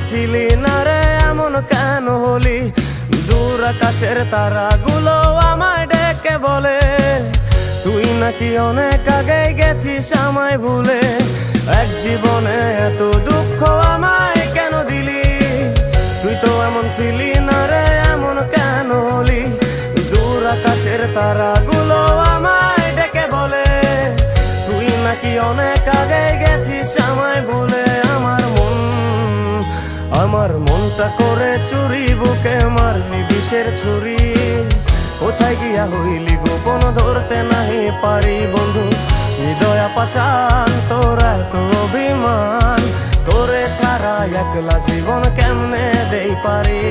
ছিলি না রে এমন কেন হলি? দূর আকাশের তারাগুলো আমায় ডেকে বলে তুই নাকি অনেক আগে গেছিস আমায় ভুলে। এক জীবনে এত দুঃখ আমায় কেন দিলি? তুই তো এমন ছিলি না রে এমন কেন হলি? দূর আকাশের তারাগুলো আমায় ডেকে বলে তুই নাকি অনেক আগে গেছিস আমায় ভুলে। আমার মনটা করে চুরি, বুকে মারলি বিষের ছুরি। কোথায় গিয়া হইলি গোপন ধরতে নাহি পারি বন্ধু। হৃদয় পাষাণ তোর এত অভিমান, তোরে ছাড়া একলা জীবন কেমনে দেই পারি।